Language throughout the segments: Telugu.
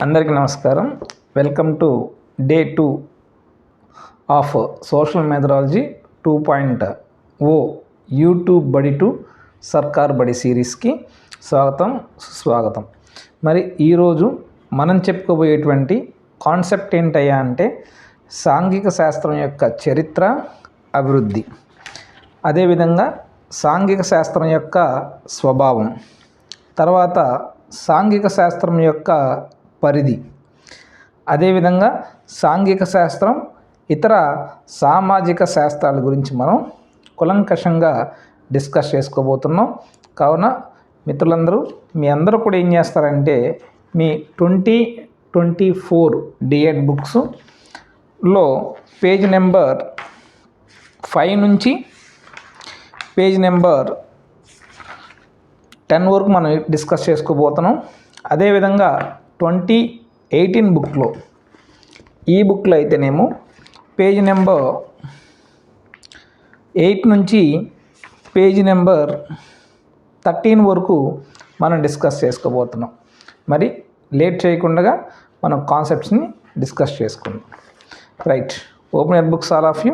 అందరికీ నమస్కారం. Welcome to day 2 of social methodology 2.0 YouTube బడి టు సర్కార్ బడి సిరీస్కి స్వాగతం సుస్వాగతం. మరి ఈరోజు మనం చెప్పుకోబోయేటువంటి కాన్సెప్ట్ ఏంటయ్యా అంటే సాంఘిక శాస్త్రం యొక్క చరిత్ర, అభివృద్ధి, అదేవిధంగా సాంఘిక శాస్త్రం యొక్క స్వభావం, తర్వాత సాంఘిక శాస్త్రం యొక్క పరిధి, అదేవిధంగా సాంఘిక శాస్త్రం ఇతర సామాజిక శాస్త్రాల గురించి మనం కులంకషంగా డిస్కస్ చేసుకోబోతున్నాం. కావున మిత్రులందరూ మీ అందరూ కూడా ఏం చేస్తారంటే మీ 2024 డిఎడ్ బుక్స్లో పేజ్ నెంబర్ 5 నుంచి పేజ్ నెంబర్ 10 వరకు మనం డిస్కస్ చేసుకోబోతున్నాం. అదేవిధంగా 2018 బుక్లో ఈ బుక్లో అయితేనేమో పేజ్ నెంబర్ 8 నుంచి పేజ్ నెంబర్ 13 వరకు మనం డిస్కస్ చేసుకోబోతున్నాం. మరి లేట్ చేయకుండా మనం కాన్సెప్ట్స్ని డిస్కస్ చేసుకుందాం. Right, open your books all of you.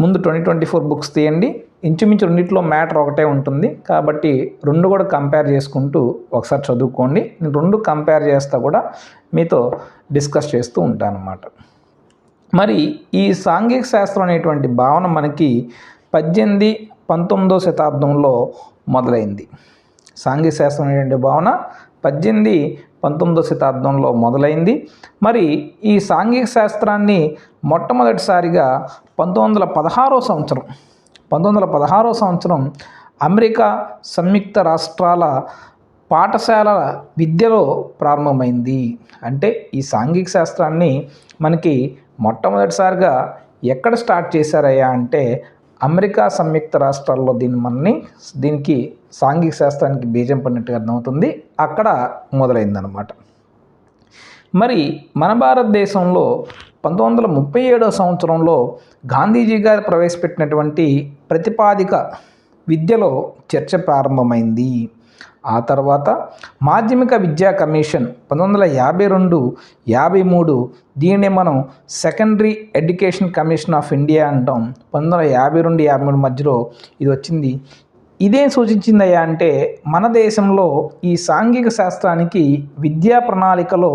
ముందు 2024 బుక్స్ తీయండి. ఇంచుమించు రెండిట్లో మ్యాటర్ ఒకటే ఉంటుంది కాబట్టి రెండు కూడా కంపేర్ చేసుకుంటూ ఒకసారి చదువుకోండి. నేను రెండు కంపేర్ చేస్తా కూడా మీతో డిస్కస్ చేస్తూ ఉంటాను అన్నమాట. మరి ఈ సాంఘిక శాస్త్రం అనేటువంటి భావన మనకి 18-19వ శతాబ్దంలో మొదలైంది. సాంఘిక శాస్త్రం అనేటువంటి భావన 18-19వ శతాబ్దంలో మొదలైంది. మరి ఈ సాంఘిక శాస్త్రాన్ని మొట్టమొదటిసారిగా 1916వ సంవత్సరం అమెరికా సంయుక్త రాష్ట్రాల పాఠశాల విద్యలో ప్రారంభమైంది. అంటే ఈ సాంఘిక శాస్త్రాన్ని మనకి మొట్టమొదటిసారిగా ఎక్కడ స్టార్ట్ చేశారయ్యా అంటే అమెరికా సంయుక్త రాష్ట్రాల్లో దీనికి సాంఘిక శాస్త్రానికి బీజం పడినట్టుగా అర్థమవుతుంది. అక్కడ మొదలైందనమాట. మరి మన భారతదేశంలో 1937వ సంవత్సరంలో గాంధీజీ గారు ప్రవేశపెట్టినటువంటి ప్రతిపాదిక విద్యలో చర్చ ప్రారంభమైంది. ఆ తర్వాత మాధ్యమిక విద్యా కమిషన్ 1952-53, దీన్నే మనం secondary education commission of India అంటాం. 1952-53 మధ్యలో ఇది వచ్చింది. ఇదేం సూచించిందయ్యా అంటే మన దేశంలో ఈ సాంఘిక శాస్త్రానికి విద్యా ప్రణాళికలో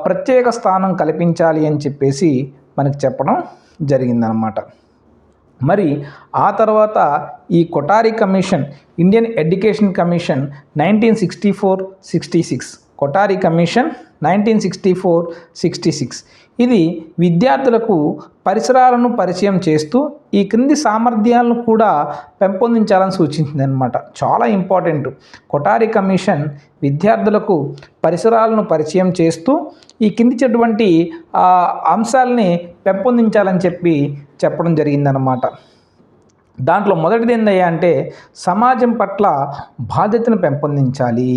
ప్రత్యేక స్థానం కల్పించాలి అని చెప్పేసి మనకి చెప్పడం జరిగిందనమాట. మరి ఆ తర్వాత ఈ Kothari commission, Indian education commission 1964-66, Kothari commission 1964-66, ఇది విద్యార్థులకు పరిసరాలను పరిచయం చేస్తూ ఈ క్రింది సామర్థ్యాలను కూడా పెంపొందించాలని సూచించింది అనమాట. చాలా ఇంపార్టెంట్. కొఠారి కమిషన్ విద్యార్థులకు పరిసరాలను పరిచయం చేస్తూ ఈ కిందిటువంటి అంశాలని పెంపొందించాలని చెప్పడం జరిగిందనమాట. దాంట్లో మొదటిది ఏందయ్యా అంటే సమాజం పట్ల బాధ్యతను పెంపొందించాలి.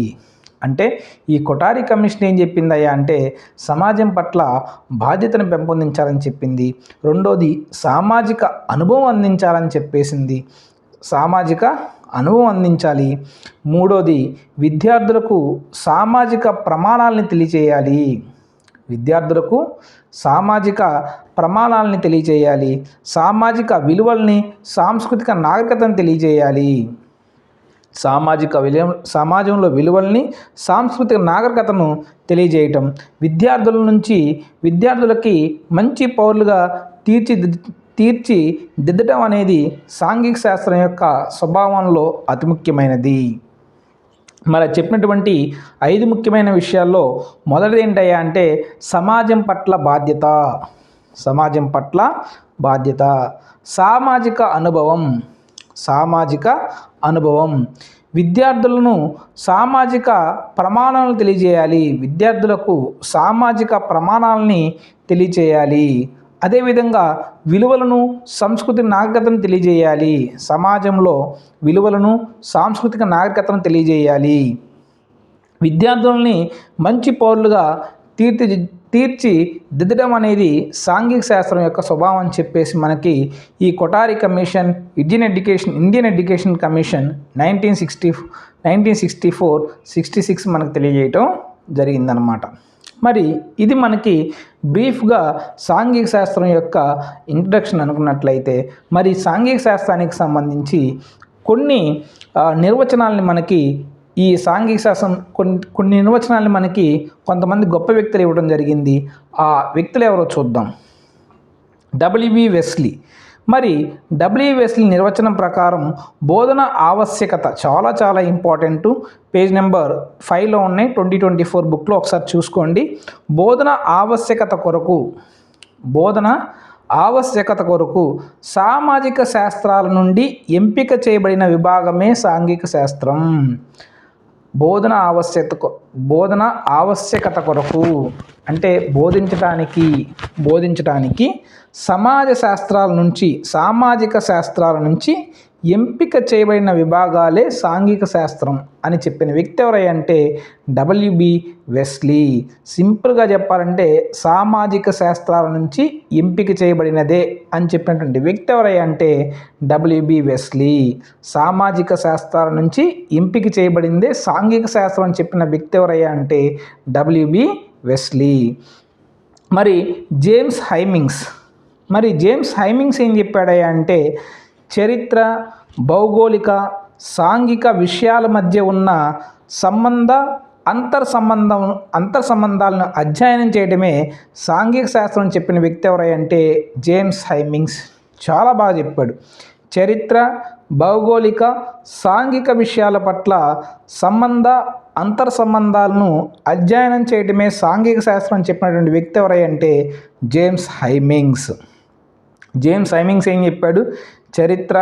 అంటే ఈ కొఠారి కమిషన్ ఏం చెప్పిందయ్యా అంటే సమాజం పట్ల బాధ్యతను పెంపొందించాలని చెప్పింది. రెండోది సామాజిక అనుభవం అందించాలని చెప్పేసింది. సామాజిక అనుభవం అందించాలి. మూడోది విద్యార్థులకు సామాజిక ప్రమాణాలని తెలియచేయాలి. విద్యార్థులకు సామాజిక ప్రమాణాలని తెలియచేయాలి. సామాజిక విలువల్ని, సాంస్కృతిక నాగరికతను తెలియజేయాలి. సమాజంలో విలువల్ని, సాంస్కృతిక నాగరికతను తెలియజేయటం, విద్యార్థులకి మంచి పౌరులుగా తీర్చిదిద్దటం అనేది సాంఘిక శాస్త్రం యొక్క స్వభావంలో అతి ముఖ్యమైనది. మరి చెప్పినటువంటి 5 ముఖ్యమైన విషయాల్లో మొదటిది ఏంటయ్యా అంటే సమాజం పట్ల బాధ్యత. సామాజిక అనుభవం, విద్యార్థులను సామాజిక ప్రమాణాలను తెలియజేయాలి. విద్యార్థులకు సామాజిక ప్రమాణాలని తెలియచేయాలి. అదేవిధంగా విలువలను, సాంస్కృతిక నాగరికతను తెలియజేయాలి. సమాజంలో విలువలను, సాంస్కృతిక నాగరికతను తెలియజేయాలి. విద్యార్థులని మంచి పౌరులుగా తీర్చిదిద్దడం అనేది సాంఘిక శాస్త్రం యొక్క స్వభావం అని చెప్పేసి మనకి ఈ Kothari commission, Indian education commission 1964-66 మనకు తెలియజేయటం జరిగిందనమాట. మరి ఇది మనకి బ్రీఫ్గా సాంఘిక శాస్త్రం యొక్క ఇంట్రడక్షన్ అనుకున్నట్లయితే, మరి సాంఘిక శాస్త్రానికి సంబంధించి కొన్ని నిర్వచనాలని మనకి ఈ సాంఘిక శాస్త్రం కొన్ని నిర్వచనాలని మనకి కొంతమంది గొప్ప వ్యక్తులు ఇవ్వడం జరిగింది. ఆ వ్యక్తులు ఎవరో చూద్దాం. WB Wesley. మరి డబ్ల్యూబి వెస్లీ నిర్వచనం ప్రకారం బోధన ఆవశ్యకత చాలా చాలా ఇంపార్టెంట్. పేజ్ నెంబర్ 5లో ఉన్నాయి, 2024 బుక్లో ఒకసారి చూసుకోండి. బోధన ఆవశ్యకత కొరకు సామాజిక శాస్త్రాల నుండి ఎంపిక చేయబడిన విభాగమే సాంఘిక శాస్త్రం. బోధన ఆవశ్యకత కొరకు అంటే బోధించటానికి సామాజిక శాస్త్రాల నుంచి ఎంపిక చేయబడిన విభాగాలే సాంఘిక శాస్త్రం అని చెప్పిన వ్యక్తి ఎవరంటే డబ్ల్యూబి వెస్లీ. సింపుల్గా చెప్పాలంటే సామాజిక శాస్త్రాల నుంచి ఎంపిక చేయబడినదే అని చెప్పినటువంటి వ్యక్తి ఎవరంటే డబ్ల్యూబి వెస్లీ. సామాజిక శాస్త్రాల నుంచి ఎంపిక చేయబడిందే సాంఘిక శాస్త్రం అని చెప్పిన వ్యక్తి ఎవరంటే డబ్ల్యూబి వెస్లీ. మరి జేమ్స్ హైమింగ్స్ ఏం చెప్పాడయ్యా అంటే చరిత్ర, భౌగోళిక, సాంఘిక విషయాల మధ్య ఉన్న అంతర్ సంబంధాలను అధ్యయనం చేయడమే సాంఘిక శాస్త్రం చెప్పిన వ్యక్తి ఎవరంటే జేమ్స్ హైమింగ్స్. చాలా బాగా చెప్పాడు. చరిత్ర, భౌగోళిక, సాంఘిక విషయాల పట్ల అంతర్ సంబంధాలను అధ్యయనం చేయడమే సాంఘిక శాస్త్రం అని చెప్పినటువంటి వ్యక్తి ఎవరంటే జేమ్స్ హైమింగ్స్. ఏం చెప్పాడు? చరిత్ర,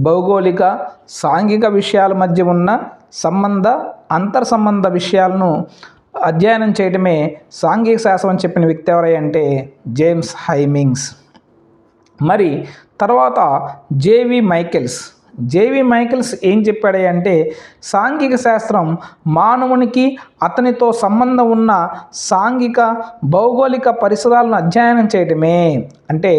భౌగోళిక, సాంఘిక విషయాల మధ్య ఉన్న అంతర్ సంబంధ విషయాలను అధ్యయనం చేయడమే సాంఘిక శాస్త్రం అని చెప్పిన వ్యక్తి ఎవరంటే జేమ్స్ హైమింగ్స్. మరి తర్వాత జేవి మైకెల్స్ ఏం చెప్పాడంటే సాంఘిక శాస్త్రం మానవునికి అతనితో సంబంధం ఉన్న సాంఘిక భౌగోళిక పరిసరాలను అధ్యయనం చేయడమే. అంటే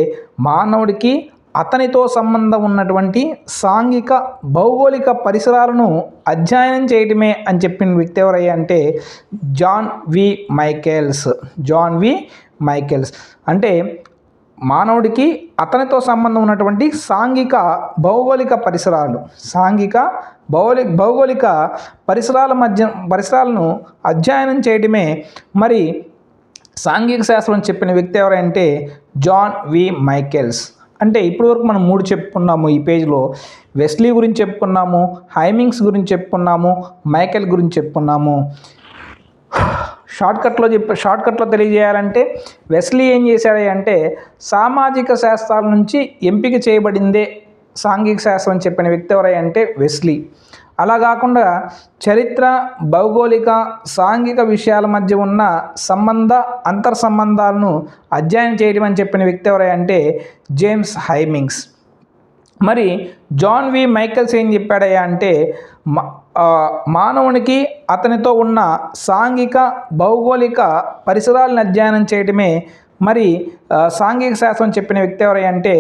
మానవుడికి అతనితో సంబంధం ఉన్నటువంటి సాంఘిక భౌగోళిక పరిసరాలను అధ్యయనం చేయడమే అని చెప్పిన వ్యక్తి ఎవరంటే జాన్ వి మైకెల్స్. అంటే మానవుడికి అతనితో సంబంధం ఉన్నటువంటి సాంఘిక భౌగోళిక పరిసరాలను అధ్యయనం చేయడమే మరి సాంఘిక శాస్త్రం చెప్పిన వ్యక్తి ఎవరంటే జాన్ వి మైకెల్స్. అంటే ఇప్పటివరకు మనం 3 చెప్పుకున్నాము. ఈ పేజ్లో వెస్లీ గురించి చెప్పుకున్నాము, హైమింగ్స్ గురించి చెప్పుకున్నాము, మైకెల్ గురించి చెప్పుకున్నాము. షార్ట్కట్లో తెలియజేయాలంటే వెస్లీ ఏం చేశాడంటే సామాజిక శాస్త్రాల నుంచి ఎంపిక చేయబడిందే సాంఘిక శాస్త్రం అని చెప్పిన వ్యక్తి ఎవరంటే వెస్లీ. అలా కాకుండా చరిత్ర, భౌగోళిక, సాంఘిక విషయాల మధ్య ఉన్న అంతర్ సంబంధాలను అధ్యయనం చేయడం అని చెప్పిన వ్యక్తి ఎవరంటే జేమ్స్ హైమింగ్స్. మరి జాన్ వి మైకెల్స్ ఏం చెప్పాడయ్యా అంటే మానవునికి అతనితో ఉన్న సాంఘిక భౌగోళిక పరిసరాలను అధ్యయనం చేయడమే మరి సాంఘిక శాస్త్రం చెప్పిన వ్యక్తి ఎవరంటే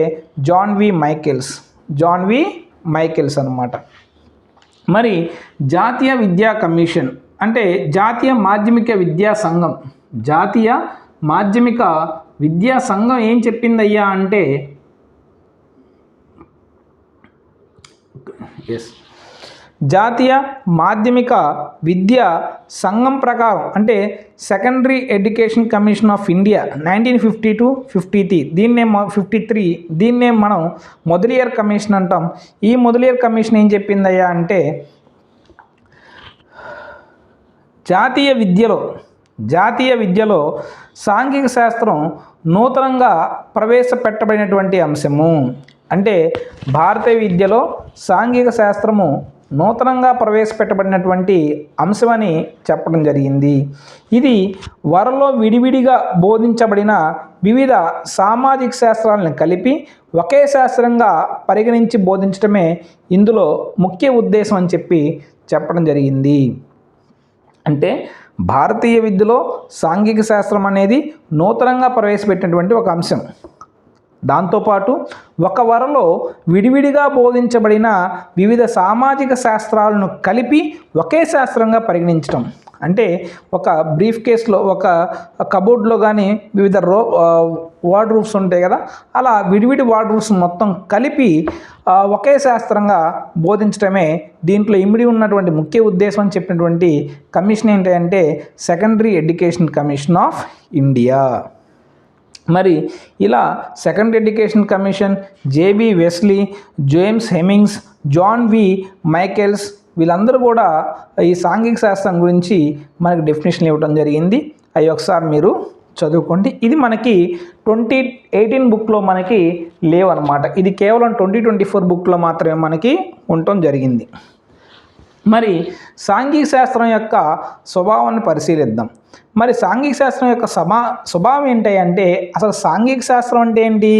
జాన్ వి మైకెల్స్ అన్నమాట. మరి జాతీయ విద్యా కమిషన్ అంటే జాతీయ మాధ్యమిక విద్యా సంఘం ఏం చెప్పిందయ్యా అంటే జాతీయ మాధ్యమిక విద్యా సంఘం ప్రకారం అంటే secondary education commission of India 1952-53 దీన్నే మనం మొదలియర్ కమిషన్ అంటాం. ఈ మొదలియర్ కమిషన్ ఏం చెప్పిందయ్యా అంటే జాతీయ విద్యలో సాంఘిక శాస్త్రం నూతనంగా ప్రవేశపెట్టబడినటువంటి అంశము. అంటే భారతీయ విద్యలో సాంఘిక శాస్త్రము నూతనంగా ప్రవేశపెట్టబడినటువంటి అంశమని చెప్పడం జరిగింది. ఇది వరలో విడివిడిగా బోధించబడిన వివిధ సామాజిక శాస్త్రాలను కలిపి ఒకే శాస్త్రంగా పరిగణించి బోధించడమే ఇందులో ముఖ్య ఉద్దేశం అని చెప్పడం జరిగింది. అంటే భారతీయ విద్యలో సాంఘిక శాస్త్రం అనేది నూతనంగా ప్రవేశపెట్టినటువంటి ఒక అంశం. దాంతోపాటు ఒక వరలో విడివిడిగా బోధించబడిన వివిధ సామాజిక శాస్త్రాలను కలిపి ఒకే శాస్త్రంగా పరిగణించడం. అంటే ఒక బ్రీఫ్ కేస్లో ఒక కబోర్డ్లో కానీ వివిధ వార్డ్రూమ్స్ ఉంటాయి కదా, అలా విడివిడి వార్డ్రూమ్స్ మొత్తం కలిపి ఒకే శాస్త్రంగా బోధించడమే దీంట్లో ఇమిడి ఉన్నటువంటి ముఖ్య ఉద్దేశం అని చెప్పినటువంటి కమిషన్ ఏంటంటే secondary education commission of India. మరి ఇలా secondary education commission, J B Wesley, James Hemings, John V Michaels వీళ్ళందరూ కూడా ఈ సాంఘిక శాస్త్రం గురించి మనకి డెఫినేషన్ ఇవ్వడం జరిగింది. అవి ఒకసారి మీరు చదువుకోండి. ఇది మనకి 2018 బుక్లో మనకి లేవన్నమాట. ఇది కేవలం 2024 బుక్లో మాత్రమే మనకి ఉండటం జరిగింది. మరి సాంఘిక శాస్త్రం యొక్క స్వభావాన్ని పరిశీలిద్దాం. మరి సాంఘిక శాస్త్రం యొక్క స్వభావం ఏంటి అంటే, అసలు సాంఘిక శాస్త్రం అంటే ఏంటి?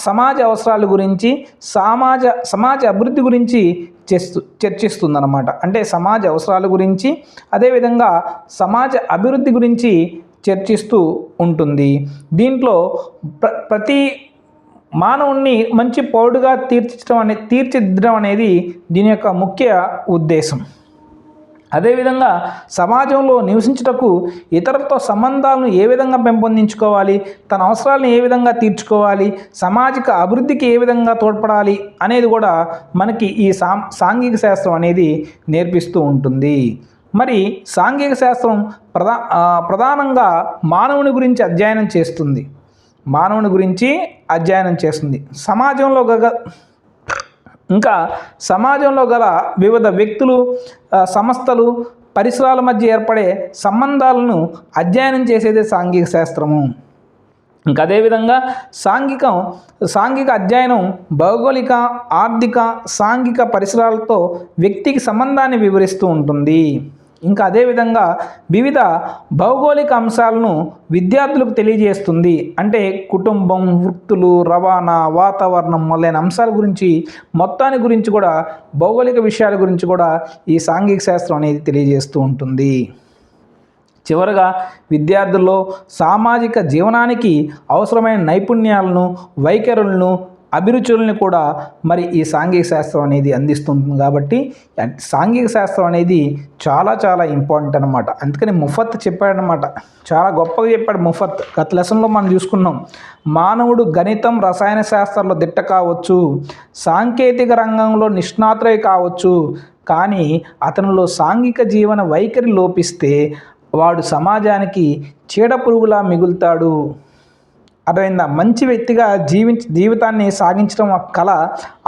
సమాజ అవసరాల గురించి, సమాజ అభివృద్ధి గురించి చర్చిస్తుందన్నమాట. అంటే సమాజ అవసరాల గురించి, అదేవిధంగా సమాజ అభివృద్ధి గురించి చర్చిస్తూ ఉంటుంది. దీంట్లో ప్రతి మానవుణ్ణి మంచి పౌరుడుగా తీర్చిదిద్దడం అనేది దీని యొక్క ముఖ్య ఉద్దేశం. అదేవిధంగా సమాజంలో నివసించుటకు ఇతరులతో సంబంధాలను ఏ విధంగా పెంపొందించుకోవాలి, తన అవసరాలను ఏ విధంగా తీర్చుకోవాలి, సామాజిక అభివృద్ధికి ఏ విధంగా తోడ్పడాలి అనేది కూడా మనకి ఈ సాంఘిక శాస్త్రం అనేది నేర్పిస్తూ ఉంటుంది. మరి సాంఘిక శాస్త్రం ప్రధానంగా మానవుని గురించి అధ్యయనం చేస్తుంది. సమాజంలో గల వివిధ వ్యక్తులు, సంస్థలు, పరిసరాల మధ్య ఏర్పడే సంబంధాలను అధ్యయనం చేసేదే సాంఘిక శాస్త్రము. ఇంకా అదేవిధంగా సాంఘిక అధ్యయనం భౌగోళిక, ఆర్థిక, సాంఘిక పరిసరాలతో వ్యక్తికి సంబంధాన్ని వివరిస్తూ ఉంటుంది. ఇంకా అదేవిధంగా వివిధ భౌగోళిక అంశాలను విద్యార్థులకు తెలియజేస్తుంది. అంటే కుటుంబం, వృత్తులు, రవాణా, వాతావరణం మొదలైన అంశాల గురించి, మొత్తాన్ని గురించి కూడా, భౌగోళిక విషయాల గురించి కూడా ఈ సాంఘిక శాస్త్రం అనేది తెలియజేస్తూ ఉంటుంది. చివరగా విద్యార్థుల్లో సామాజిక జీవనానికి అవసరమైన నైపుణ్యాలను, వైఖరులను, అభిరుచులను కూడా మరి ఈ సాంఘిక శాస్త్రం అనేది అందిస్తుంది. కాబట్టి సాంఘిక శాస్త్రం అనేది చాలా చాలా ఇంపార్టెంట్ అనమాట. అందుకని ముఫత్ చెప్పాడనమాట, చాలా గొప్పగా చెప్పాడు ముఫత్. గత లెసన్లో మనం చూసుకున్నాం, మానవుడు గణితం, రసాయన శాస్త్రంలో దిట్ట కావచ్చు, సాంకేతిక రంగంలో నిష్ణాతులై కావచ్చు, కానీ అతనిలో సాంఘిక జీవన వైఖరి లోపిస్తే వాడు సమాజానికి చీడపురుగులా మిగులుతాడు. అర్థమైందా? మంచి వ్యక్తిగా జీవితాన్ని సాగించడం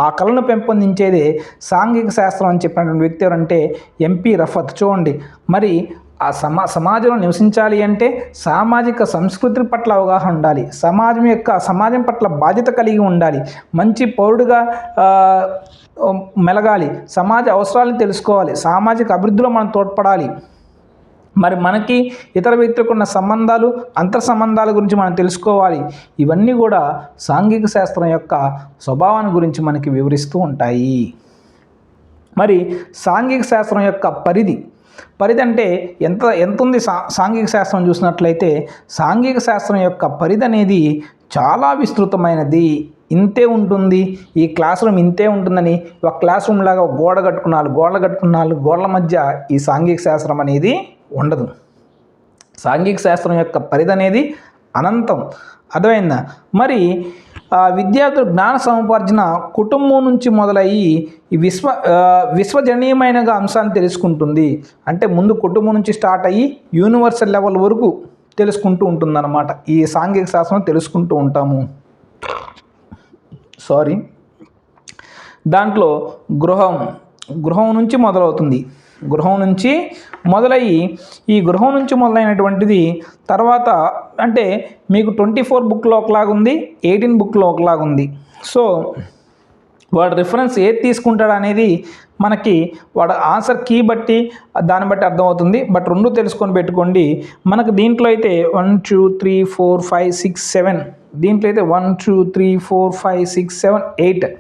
ఆ కళను పెంపొందించేదే సాంఘిక శాస్త్రం అని చెప్పినటువంటి వ్యక్తి ఎవరంటే ఎంపీ రఫత్. చూడండి, మరి ఆ సమాజంలో నివసించాలి అంటే సామాజిక సంస్కృతి పట్ల అవగాహన ఉండాలి, సమాజం పట్ల బాధ్యత కలిగి ఉండాలి, మంచి పౌరుడుగా మెలగాలి, సమాజ అవసరాలను తెలుసుకోవాలి, సామాజిక అభివృద్ధిలో మనం తోడ్పడాలి. మరి మనకి ఇతర వ్యక్తులకు ఉన్న సంబంధాలు, అంతర్ సంబంధాల గురించి మనం తెలుసుకోవాలి. ఇవన్నీ కూడా సాంఘిక శాస్త్రం యొక్క స్వభావాన్ని గురించి మనకి వివరిస్తూ ఉంటాయి. మరి సాంఘిక శాస్త్రం యొక్క పరిధి అంటే ఎంత ఉంది? సాంఘిక శాస్త్రం చూసినట్లయితే సాంఘిక శాస్త్రం యొక్క పరిధి అనేది చాలా విస్తృతమైనది. ఇంతే ఉంటుంది, ఈ క్లాస్ రూమ్ ఇంతే ఉంటుందని ఒక క్లాస్ రూమ్ లాగా గోడలు కట్టుకున్న గోడల మధ్య ఈ సాంఘిక శాస్త్రం అనేది ఉండదు. సాంఘిక శాస్త్రం యొక్క పరిధి అనేది అనంతం. అర్థమైందా? మరి విద్యార్థులు జ్ఞాన సముపార్జన కుటుంబం నుంచి మొదలయ్యి ఈ విశ్వజనీయమైన అంశాన్ని తెలుసుకుంటుంది. అంటే ముందు కుటుంబం నుంచి స్టార్ట్ అయ్యి యూనివర్సల్ లెవెల్ వరకు తెలుసుకుంటూ ఉంటుందన్నమాట. ఈ సాంఘిక శాస్త్రం తెలుసుకుంటూ ఉంటాము. దాంట్లో గృహం నుంచి మొదలవుతుంది. ఈ గృహం నుంచి మొదలైనటువంటిది తర్వాత అంటే మీకు 24 బుక్లో ఒకలాగా ఉంది, 18 బుక్లో ఒకలాగా ఉంది. సో వాడు రిఫరెన్స్ ఏది తీసుకుంటాడు అనేది మనకి వాడు ఆన్సర్ కీ బట్టి దాన్ని బట్టి అర్థమవుతుంది. బట్ రెండు తెలుసుకొని పెట్టుకోండి. మనకు దీంట్లో అయితే 1 2 3 4 5 6 7, దీంట్లో అయితే 1 2 3 4 5 6 7 8.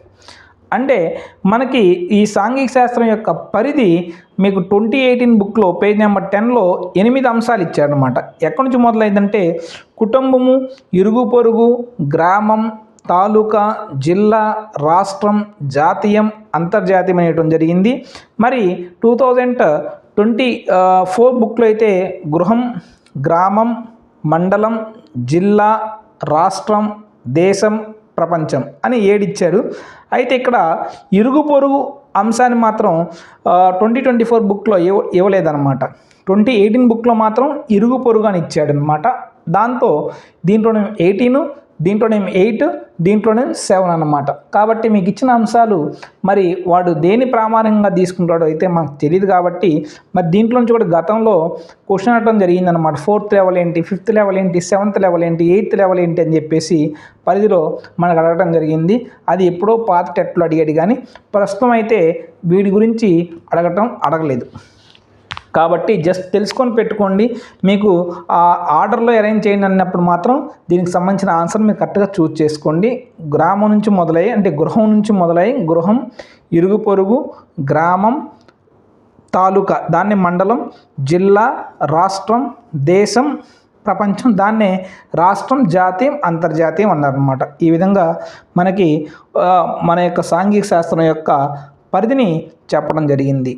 అంటే మనకి ఈ సాంఘిక శాస్త్రం యొక్క పరిధి మీకు 2018 బుక్లో పేజ్ నెంబర్ 10లో 8 అంశాలు ఇచ్చారనమాట. ఎక్కడి నుంచి మొదలైందంటే కుటుంబము, ఇరుగు పొరుగు, గ్రామం, తాలూకా, జిల్లా, రాష్ట్రం, జాతీయం, అంతర్జాతీయం అనేయటం జరిగింది. మరి 2024 బుక్లో అయితే గృహం, గ్రామం, మండలం, జిల్లా, రాష్ట్రం, దేశం, ప్రపంచం అని 7 ఇచ్చాడు. అయితే ఇక్కడ ఇరుగు పొరుగు అంశాన్ని మాత్రం 2024 బుక్లో ఇవ్వలేదన్నమాట. 2018 బుక్లో మాత్రం ఇరుగు పొరుగు అని ఇచ్చాడు అనమాట. దాంతో దీంట్లోనే 18, దీంట్లోనేమో 8, దీంట్లోనేమో 7 అన్నమాట. కాబట్టి మీకు ఇచ్చిన అంశాలు మరి వాడు దేని ప్రామాణికంగా తీసుకుంటాడో అయితే మనకు తెలియదు. కాబట్టి మరి దీంట్లో నుంచి కూడా గతంలో క్వశ్చన్ అడగడం జరిగిందనమాట. 4th లెవెల్ ఏంటి, 5th లెవెల్ ఏంటి, 7th లెవెల్ ఏంటి, 8th లెవెల్ ఏంటి అని చెప్పేసి పరిధిలో మనకు అడగడం జరిగింది. అది ఎప్పుడో పాత టెట్లో అడిగాడు, కానీ ప్రస్తుతం అయితే వీడి గురించి అడగలేదు. కాబట్టి జస్ట్ తెలుసుకొని పెట్టుకోండి. మీకు ఆ ఆర్డర్లో అరేంజ్ చేయండి అన్నప్పుడు మాత్రం దీనికి సంబంధించిన ఆన్సర్ మీరు కరెక్ట్గా చూస్ చేసుకోండి. గ్రామం నుంచి మొదలై, అంటే గృహం నుంచి మొదలై, గృహం, ఇరుగు పొరుగు, గ్రామం, తాలూకా, దాన్ని మండలం, జిల్లా, రాష్ట్రం, దేశం, ప్రపంచం, దాన్నే రాష్ట్రం, జాతీయం, అంతర్జాతీయం అన్నారనమాట. ఈ విధంగా మనకి మన యొక్క సాంఘిక శాస్త్రం యొక్క పరిధిని చెప్పడం జరిగింది.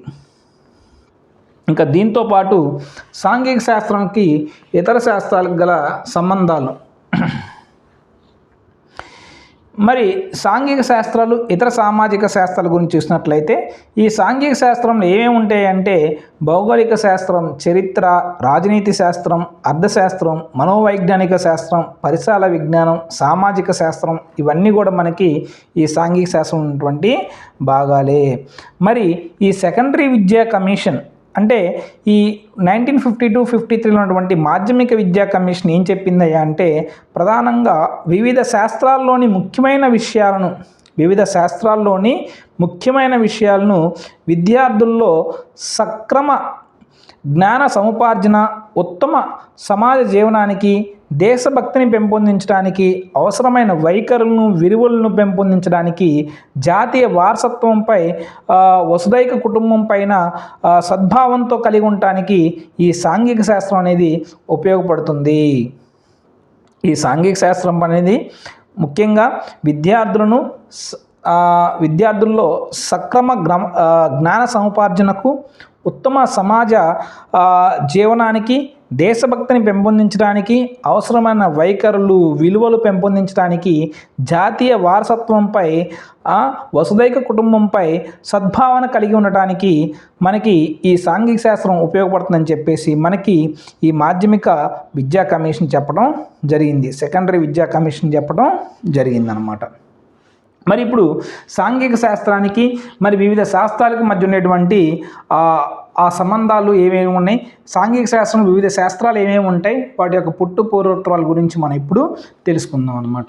ఇంకా దీంతో పాటు సాంఘిక శాస్త్రానికి ఇతర శాస్త్రాలకు గల సంబంధాలు. మరి సాంఘిక శాస్త్రాలు ఇతర సామాజిక శాస్త్రాల గురించి చూసినట్లయితే ఈ సాంఘిక శాస్త్రంలో ఏమేమి ఉంటాయంటే భౌగోళిక శాస్త్రం, చరిత్ర, రాజనీతి శాస్త్రం, అర్థశాస్త్రం, మనోవైజ్ఞానిక శాస్త్రం, పరిసరాల విజ్ఞానం, సామాజిక శాస్త్రం, ఇవన్నీ కూడా మనకి ఈ సాంఘిక శాస్త్రం ఉన్నటువంటి భాగాలే. మరి ఈ సెకండరీ విద్యా కమిషన్ అంటే ఈ 1952-53 ఉన్నటువంటి మాధ్యమిక విద్యా కమిషన్ ఏం చెప్పిందయ్యా అంటే ప్రధానంగా వివిధ శాస్త్రాల్లోని ముఖ్యమైన విషయాలను విద్యార్థుల్లో సక్రమ జ్ఞాన సముపార్జన, ఉత్తమ సమాజ జీవనానికి, దేశభక్తిని పెంపొందించడానికి, అవసరమైన వైఖరులను, విలువలను పెంపొందించడానికి, జాతీయ వారసత్వంపై, వసుదైక కుటుంబం పైన సద్భావంతో కలిగి ఉండటానికి ఈ సాంఘిక శాస్త్రం అనేది ఉపయోగపడుతుంది. ఈ సాంఘిక శాస్త్రం అనేది ముఖ్యంగా విద్యార్థుల్లో సక్రమ జ్ఞాన సముపార్జనకు, ఉత్తమ సమాజ జీవనానికి, దేశభక్తిని పెంపొందించడానికి, అవసరమైన వైఖరులు, విలువలు పెంపొందించడానికి, జాతీయ వారసత్వంపై, వసుదైక కుటుంబంపై సద్భావన కలిగి ఉండటానికి మనకి ఈ సాంఘిక శాస్త్రం ఉపయోగపడుతుందని చెప్పేసి మనకి ఈ మాధ్యమిక విద్యా కమిషన్ చెప్పడం జరిగింది. సెకండరీ విద్యా కమిషన్ చెప్పడం జరిగిందనమాట. మరి ఇప్పుడు సాంఘిక శాస్త్రానికి మరి వివిధ శాస్త్రాలకు మధ్య ఉండేటువంటి ఆ సంబంధాలు ఏమేమి ఉన్నాయి, సాంఘిక శాస్త్రం వివిధ శాస్త్రాలు ఏమేమి ఉంటాయి, వాటి యొక్క పుట్టు పూర్వోత్తరాల గురించి మనం ఇప్పుడు తెలుసుకుందాం అన్నమాట.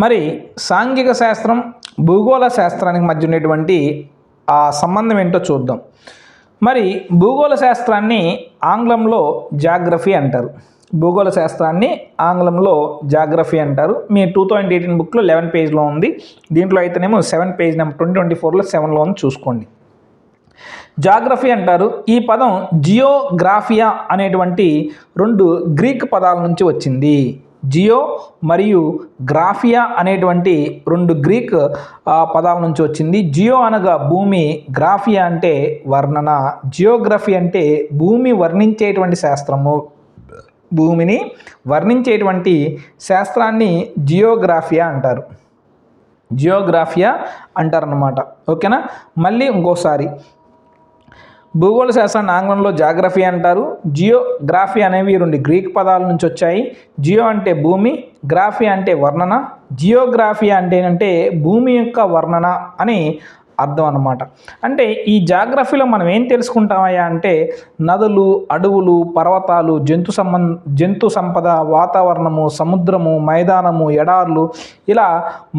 మరి సాంఘిక శాస్త్రం భూగోళ శాస్త్రానికి మధ్య ఉండేటువంటి ఆ సంబంధం ఏంటో చూద్దాం. మరి భూగోళ శాస్త్రాన్ని ఆంగ్లంలో జాగ్రఫీ అంటారు. భూగోళ శాస్త్రాన్ని ఆంగ్లంలో జాగ్రఫీ అంటారు. మీ 2018 బుక్లో 11 పేజ్లో ఉంది. దీంట్లో అయితేనేమో 7 పేజ్ నెంబర్ 2024లో 7లో ఉంది, చూసుకోండి. జాగ్రఫీ అంటారు. ఈ పదం జియోగ్రాఫియా అనేటువంటి 2 గ్రీక్ పదాల నుంచి వచ్చింది. జియో మరియు గ్రాఫియా అనేటువంటి 2 గ్రీక్ పదాల నుంచి వచ్చింది. జియో అనగా భూమి, గ్రాఫియా అంటే వర్ణన. జియోగ్రఫీ అంటే భూమి వర్ణించేటువంటి శాస్త్రము, భూమిని వర్ణించేటువంటి శాస్త్రాన్ని జియోగ్రాఫియా అంటారన్నమాట. ఓకేనా? మళ్ళీ ఇంకోసారి, భూగోళ శాస్త్రాన్ని ఆంగ్లంలో జాగ్రఫీ అంటారు. జియోగ్రాఫీ అనేవి 2 గ్రీక్ పదాల నుంచి వచ్చాయి. జియో అంటే భూమి, గ్రాఫీ అంటే వర్ణన. జియోగ్రాఫీ అంటే భూమి యొక్క వర్ణన అని అర్థం అన్నమాట. అంటే ఈ జాగ్రఫీలో మనం ఏం తెలుసుకుంటామయ్యా అంటే నదులు, అడవులు, పర్వతాలు, జంతు సంపద, వాతావరణము, సముద్రము, మైదానము, ఎడార్లు, ఇలా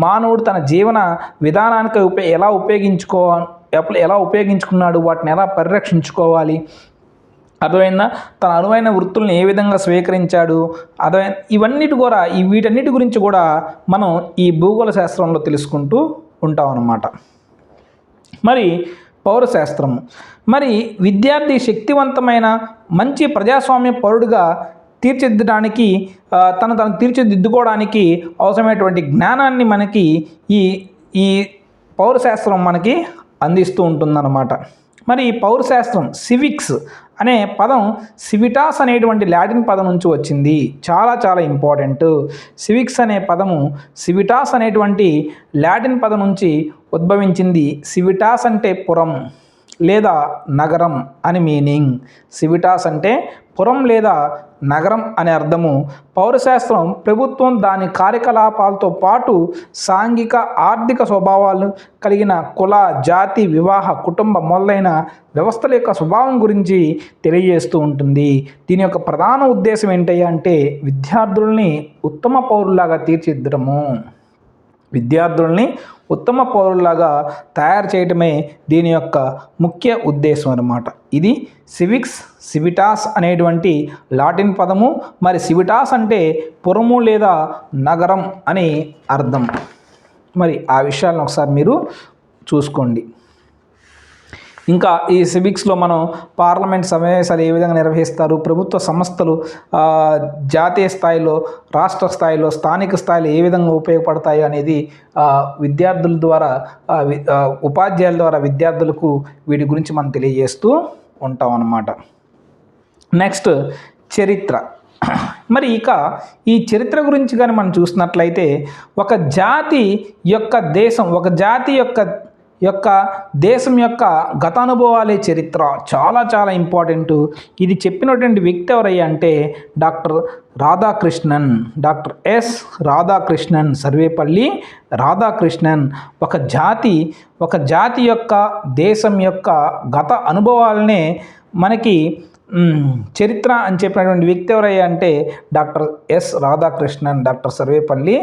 మానవుడు తన జీవన విధానానికి ఎలా ఉపయోగించుకున్నాడు, వాటిని ఎలా పరిరక్షించుకోవాలి, అర్థమైందా, తన అనువైన వృత్తులను ఏ విధంగా స్వీకరించాడు, వీటన్నిటి గురించి కూడా మనం ఈ భూగోళ శాస్త్రంలో తెలుసుకుంటూ ఉంటాం అన్నమాట. మరి పౌరశాస్త్రము, మరి విద్యార్థి శక్తివంతమైన మంచి ప్రజాస్వామ్య పౌరుడిగా తీర్చిదిద్దడానికి తను తీర్చిదిద్దుకోవడానికి అవసరమైనటువంటి జ్ఞానాన్ని మనకి ఈ ఈ పౌరశాస్త్రం మనకి అందిస్తూ ఉంటుందన్నమాట. మరి ఈ పౌరశాస్త్రం సివిక్స్ అనే పదం సివిటాస్ అనేటువంటి లాటిన్ పదం నుంచి వచ్చింది. చాలా చాలా ఇంపార్టెంట్. సివిక్స్ అనే పదము సివిటాస్ అనేటువంటి లాటిన్ పదం నుంచి ఉద్భవించింది. సివిటాస్ అంటే పురం లేదా నగరం అని మీనింగ్. సివిటాస్ అంటే పురం లేదా నగరం అనే అర్థము. పౌరశాస్త్రం ప్రభుత్వం దాని కార్యకలాపాలతో పాటు సాంఘిక ఆర్థిక స్వభావాలు కలిగిన కుల, జాతి, వివాహ, కుటుంబ మొదలైన వ్యవస్థల యొక్క స్వభావం గురించి తెలియజేస్తూ ఉంటుంది. దీని యొక్క ప్రధాన ఉద్దేశం ఏంటంటే విద్యార్థుల్ని ఉత్తమ పౌరులాగా తీర్చిదిద్దడము. విద్యార్థుల్ని ఉత్తమ పౌరులాగా తయారు చేయటమే దీని యొక్క ముఖ్య ఉద్దేశం అన్నమాట. ఇది సివిక్స్, సివిటాస్ అనేటువంటి లాటిన్ పదము. మరి సివిటాస్ అంటే పురము లేదా నగరం అని అర్థం. మరి ఆ విషయాలను ఒకసారి మీరు చూసుకోండి. ఇంకా ఈ సివిక్స్లో మనం పార్లమెంట్ సమావేశాలు ఏ విధంగా నిర్వహిస్తారు, ప్రభుత్వ సంస్థలు జాతీయ స్థాయిలో, రాష్ట్ర స్థాయిలో, స్థానిక స్థాయిలో ఏ విధంగా ఉపయోగపడతాయి అనేది విద్యార్థుల ద్వారా, ఉపాధ్యాయుల ద్వారా విద్యార్థులకు వీటి గురించి మనం తెలియజేస్తూ ఉంటాం అన్నమాట. నెక్స్ట్ చరిత్ర. మరి ఇక ఈ చరిత్ర గురించి కానీ మనం చూసినట్లయితే ఒక జాతి యొక్క దేశం, ఒక జాతి యొక్క దేశం యొక్క గతానుభవాలే చరిత్ర. చాలా చాలా ఇంపార్టెంట్. ఇది చెప్పినటువంటి వ్యక్తి ఎవరయ్యా అంటే doctor Radhakrishnan, doctor yes Radhakrishnan, Sarvepalli Radhakrishnan. ఒక జాతి యొక్క దేశం యొక్క గత అనుభవాలనే మనకి చరిత్ర అని చెప్పినటువంటి వ్యక్తి ఎవరయ్యా అంటే doctor yes Radhakrishnan, doctor Sarvepalli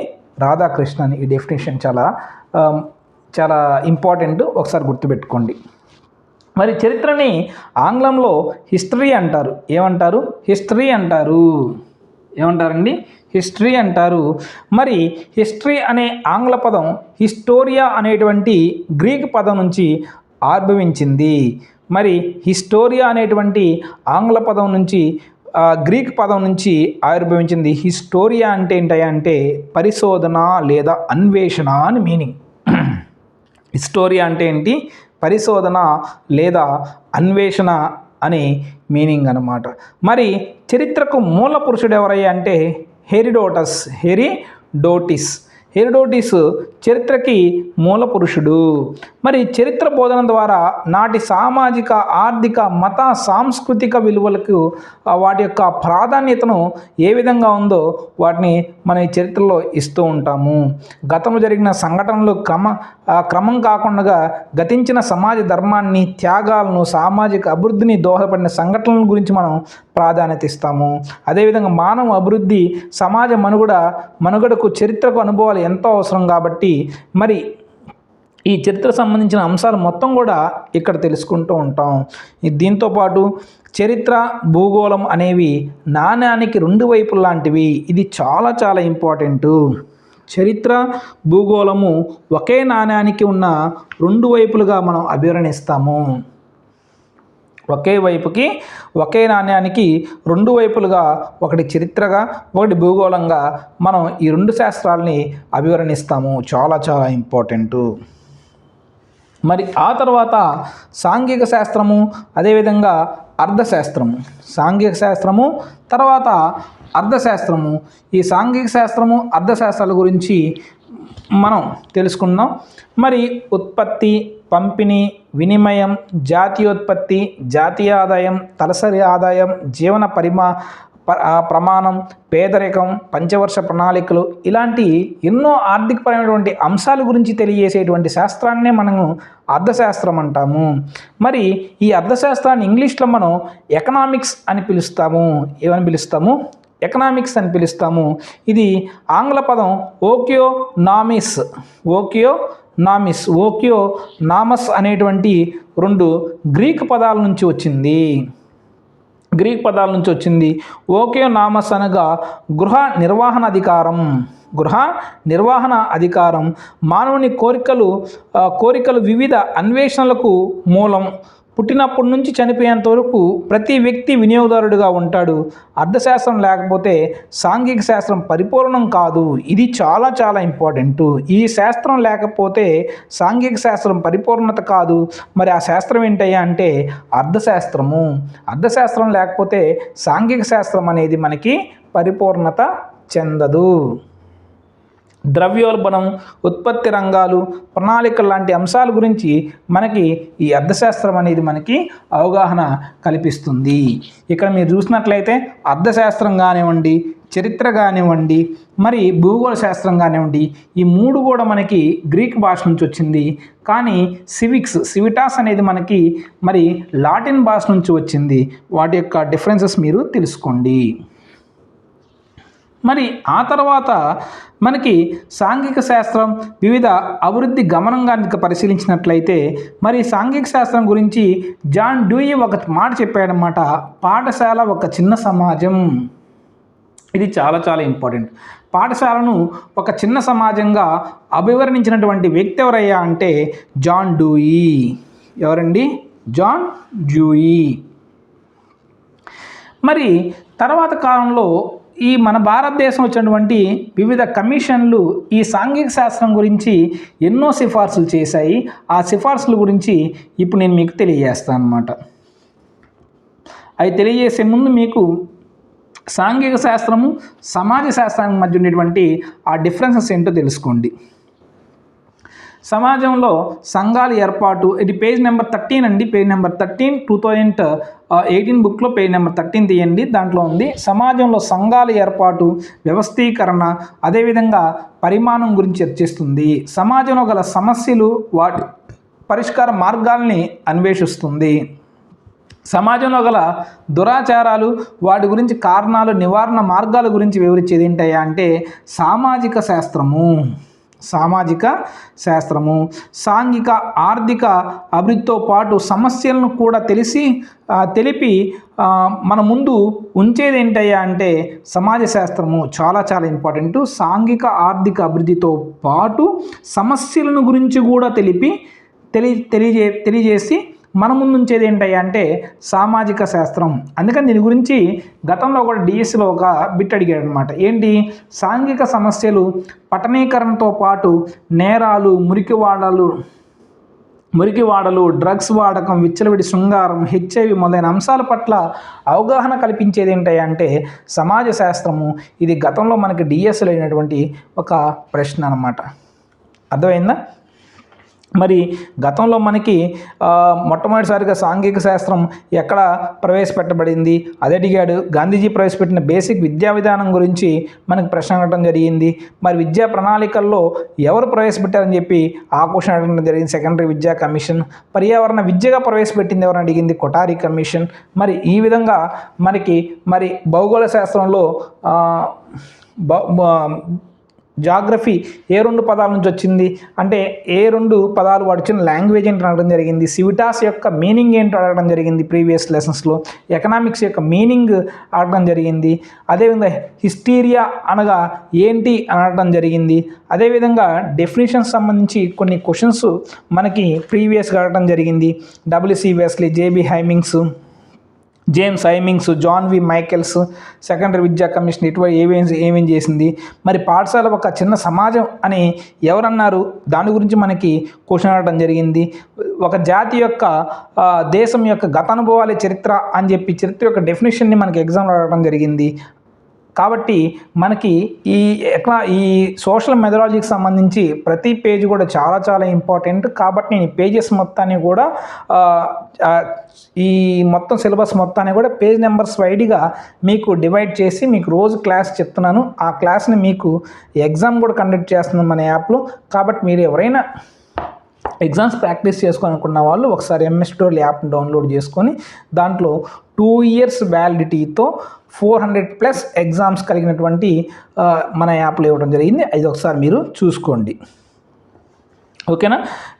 Radhakrishnan. ఈ డెఫినేషన్ చాలా ఇంపార్టెంట్, ఒకసారి గుర్తుపెట్టుకోండి. మరి చరిత్రని ఆంగ్లంలో హిస్టరీ అంటారు. ఏమంటారు? హిస్టరీ అంటారు. ఏమంటారండి? హిస్టరీ అంటారు. మరి హిస్టరీ అనే ఆంగ్ల పదం హిస్టోరియా అనేటువంటి గ్రీక్ పదం నుంచి ఆవిర్భవించింది. మరి హిస్టోరియా అనేటువంటి ఆంగ్ల పదం నుంచి, గ్రీక్ పదం నుంచి ఆవిర్భవించింది. హిస్టోరియా అంటే ఏంటంటే పరిశోధన లేదా అన్వేషణ అని మీనింగ్. హిస్టోరియా అంటే ఏంటి? పరిశోధన లేదా అన్వేషణ అని మీనింగ్ అన్నమాట. మరి చరిత్రకు మూల పురుషుడు ఎవరయ్యా అంటే హెరోడోటస్ చరిత్రకి మూల పురుషుడు. మరి చరిత్ర బోధన ద్వారా నాటి సామాజిక, ఆర్థిక, మత, సాంస్కృతిక విలువలకు వాటి యొక్క ప్రాధాన్యతను ఏ విధంగా ఉందో వాటిని మన ఈ చరిత్రలో ఇస్తూ ఉంటాము. గతంలో జరిగిన సంఘటనలు క్రమం కాకుండా గతించిన సమాజ ధర్మాన్ని, త్యాగాలను, సామాజిక అభివృద్ధిని దోహదపడిన సంఘటనల గురించి మనం ప్రాధాన్యత ఇస్తాము. అదేవిధంగా మానవ అభివృద్ధి, సమాజ మనుగడకు చరిత్రకు అనుభవాలు ఎంతో అవసరం. కాబట్టి మరి ఈ చరిత్ర సంబంధించిన అంశాలు మొత్తం కూడా ఇక్కడ తెలుసుకుంటూ ఉంటాం. దీంతోపాటు చరిత్ర, భూగోళం అనేవి నాణ్యానికి రెండు వైపులు లాంటివి. ఇది చాలా చాలా ఇంపార్టెంటు. చరిత్ర, భూగోళము ఒకే నాణ్యానికి ఉన్న రెండు వైపులుగా మనం అభివర్ణిస్తాము. ఒకే నాణ్యానికి రెండు వైపులుగా, ఒకటి చరిత్రగా, ఒకటి భూగోళంగా మనం ఈ రెండు శాస్త్రాలని అభివర్ణిస్తాము. చాలా చాలా ఇంపార్టెంటు. మరి ఆ తర్వాత సాంఘిక శాస్త్రము, అదేవిధంగా అర్థశాస్త్రము. సాంఘిక శాస్త్రము తర్వాత అర్థశాస్త్రము. ఈ సాంఘిక శాస్త్రము, అర్థశాస్త్రాల గురించి మనం తెలుసుకుందాం. మరి ఉత్పత్తి, పంపిణీ, వినిమయం, జాతీయోత్పత్తి, జాతీయ ఆదాయం, తలసరి ఆదాయం, జీవన ప్రమాణం, పేదరికం, పంచవర్ష ప్రణాళికలు, ఇలాంటి ఎన్నో ఆర్థికపరమైనటువంటి అంశాల గురించి తెలియజేసేటువంటి శాస్త్రాన్నే మనము అర్థశాస్త్రం అంటాము. మరి ఈ అర్థశాస్త్రాన్ని ఇంగ్లీష్లో మనం ఎకనామిక్స్ అని పిలుస్తాము. ఏమని పిలుస్తాము? ఎకనామిక్స్ అని పిలుస్తాము. ఇది ఆంగ్ల పదం ఓకియోనామస్ అనేటువంటి రెండు గ్రీక్ పదాల నుంచి వచ్చింది. ఓకియోనామస్ అనగా గృహ నిర్వహణ అధికారం. మానవుని కోరికలు వివిధ అన్వేషణలకు మూలం. పుట్టినప్పటి నుంచి చనిపోయేంత వరకు ప్రతి వ్యక్తి వినియోగదారుడిగా ఉంటాడు. అర్థశాస్త్రం లేకపోతే సాంఘిక శాస్త్రం పరిపూర్ణం కాదు. ఇది చాలా చాలా ఇంపార్టెంట్. ఈ శాస్త్రం లేకపోతే సాంఘిక శాస్త్రం పరిపూర్ణత కాదు. మరి ఆ శాస్త్రం ఏంటయ్యా అంటే అర్థశాస్త్రము. అర్థశాస్త్రం లేకపోతే సాంఘిక శాస్త్రం అనేది మనకి పరిపూర్ణత చెందదు. ద్రవ్యోల్బణం, ఉత్పత్తి రంగాలు, ప్రణాళికలు లాంటి అంశాల గురించి మనకి ఈ అర్థశాస్త్రం అనేది మనకి అవగాహన కల్పిస్తుంది. ఇక్కడ మీరు చూసినట్లయితే అర్థశాస్త్రం కానివ్వండి, చరిత్ర కానివ్వండి, మరి భూగోళ శాస్త్రం కానివ్వండి, ఈ మూడు కూడా మనకి గ్రీక్ భాష నుంచి వచ్చింది. కానీ సివిటాస్ అనేది మనకి మరి లాటిన్ భాష నుంచి వచ్చింది. వాటి యొక్క డిఫరెన్సెస్ మీరు తెలుసుకోండి. మరి ఆ తర్వాత మనకి సాంఘిక శాస్త్రం వివిధ అభివృద్ధి గమనంగా పరిశీలించినట్లయితే మరి సాంఘిక శాస్త్రం గురించి జాన్ డ్యూయి ఒక మాట చెప్పాడనమాట. పాఠశాల ఒక చిన్న సమాజం. ఇది చాలా చాలా ఇంపార్టెంట్. పాఠశాలను ఒక చిన్న సమాజంగా అభివర్ణించినటువంటి వ్యక్తి ఎవరయ్యా అంటే జాన్ డ్యూయి. ఎవరండి? John Dewey. మరి తర్వాత కాలంలో ఈ మన భారతదేశం వచ్చినటువంటి వివిధ కమిషన్లు ఈ సాంఘిక శాస్త్రం గురించి ఎన్నో సిఫార్సులు చేశాయి. ఆ సిఫార్సుల గురించి ఇప్పుడు నేను మీకు తెలియజేస్తాను అన్నమాట. అవి తెలియజేసే ముందు మీకు సాంఘిక శాస్త్రము సమాజ శాస్త్రానికి మధ్య ఉండేటువంటి ఆ డిఫరెన్సెస్ ఏంటో తెలుసుకోండి. సమాజంలో సంఘాల ఏర్పాటు, ఇది పేజ్ నెంబర్ 13 అండి. పేజ్ నెంబర్ 13 2018 బుక్లో పేజ్ నెంబర్ 13 తీయండి. దాంట్లో ఉంది సమాజంలో సంఘాల ఏర్పాటు, వ్యవస్థీకరణ, అదేవిధంగా పరిమాణం గురించి చర్చిస్తుంది. సమాజంలో గల సమస్యలు, వాటి పరిష్కార మార్గాల్ని అన్వేషిస్తుంది. సమాజంలో గల దురాచారాలు, వాటి గురించి కారణాలు, నివారణ మార్గాల గురించి వివరించేది ఏంటయ్యా అంటే సామాజిక శాస్త్రము. సామాజిక శాస్త్రము సాంఘిక ఆర్థిక అభివృద్ధితో పాటు సమస్యలను కూడా తెలిపి మన ముందు ఉంచేది ఏంటయ్యా అంటే సమాజ శాస్త్రము. చాలా చాలా ఇంపార్టెంట్. సాంఘిక ఆర్థిక అభివృద్ధితో పాటు సమస్యలను గురించి కూడా తెలియజేసి మన ముందు ఉంచేది ఏంటయ్యా అంటే సామాజిక శాస్త్రం. అందుకని దీని గురించి గతంలో కూడా డిఎస్సిలో ఒక బిట్ అడిగాడు అనమాట. ఏంటి? సాంఘిక సమస్యలు పట్టణీకరణతో పాటు నేరాలు, మురికివాడలు, డ్రగ్స్ వాడకం, విచ్చలవిడి శృంగారం, హెచ్ఐవి మొదలైన అంశాల పట్ల అవగాహన కల్పించేది ఏంటయ్యా అంటే సమాజ శాస్త్రము. ఇది గతంలో మనకి డిఎస్సిలో అయినటువంటి ఒక ప్రశ్న అన్నమాట. అర్థమైందా? మరి గతంలో మనకి మొట్టమొదటిసారిగా సాంఘిక శాస్త్రం ఎక్కడ ప్రవేశపెట్టబడింది అది అడిగాడు. గాంధీజీ ప్రవేశపెట్టిన బేసిక్ విద్యా విధానం గురించి మనకు ప్రశ్న అడగడం జరిగింది. మరి విద్యా ప్రణాళికల్లో ఎవరు ప్రవేశపెట్టారని చెప్పి ఆ క్వశ్చన్ అడగడం జరిగింది. సెకండరీ విద్యా కమిషన్. పర్యావరణ విద్యగా ప్రవేశపెట్టింది ఎవరని అడిగింది? కొఠారి కమిషన్. మరి ఈ విధంగా మనకి మరి భౌగోళ శాస్త్రంలో జాగ్రఫీ ఏ 2 పదాల నుంచి వచ్చింది అంటే ఏ 2 పదాలు వాడిచిన లాంగ్వేజ్ ఏంటో అడగడం జరిగింది. సివిటాస్ యొక్క మీనింగ్ ఏంటో అడగడం జరిగింది ప్రీవియస్ లెసన్స్లో. ఎకనామిక్స్ యొక్క మీనింగ్ అడగడం జరిగింది. అదేవిధంగా హిస్టీరియా అనగా ఏంటి అని అడగడం జరిగింది. అదేవిధంగా డెఫినేషన్స్ సంబంధించి కొన్ని క్వశ్చన్స్ మనకి ప్రీవియస్గా అడగడం జరిగింది. W C Wesley, J B Hemings, James Hemings, John V Michaels, secondary విద్యా కమిషన్ ఇటువంటి ఏమేం చేసింది. మరి పాఠశాల ఒక చిన్న సమాజం అని ఎవరన్నారు? దాని గురించి మనకి క్వశ్చన్ అడగడం జరిగింది. ఒక జాతి యొక్క దేశం యొక్క గత అనుభవాలే చరిత్ర అని చెప్పి చరిత్ర యొక్క డెఫినేషన్ని మనకి ఎగ్జామ్లో అడగడం జరిగింది. కాబట్టి మనకి ఈ సోషల్ మెథడాలజీకి సంబంధించి ప్రతి పేజ్ కూడా చాలా చాలా ఇంపార్టెంట్. కాబట్టి నేను ఈ పేజెస్ మొత్తాన్ని కూడా ఈ మొత్తం సిలబస్ మొత్తాన్ని కూడా పేజ్ నెంబర్స్ వైడ్గా మీకు డివైడ్ చేసి మీకు రోజు క్లాస్ చెప్తున్నాను. ఆ క్లాస్ని మీకు ఎగ్జామ్ కూడా కండక్ట్ చేస్తున్నాను మన యాప్లో. కాబట్టి మీరు ఎవరైనా ఎగ్జామ్స్ ప్రాక్టీస్ చేసుకోవాలనుకున్న వాళ్ళు ఒకసారి ఎంఎస్ ట్యూటోరియల్ యాప్ని డౌన్లోడ్ చేసుకొని దాంట్లో 2 years వ్యాలిడిటీతో 400+ ఎగ్జామ్స్ కలిగినటువంటి మన యాప్లో ఇవ్వడం జరిగింది. అది ఒకసారి మీరు చూసుకోండి. ఓకేనా?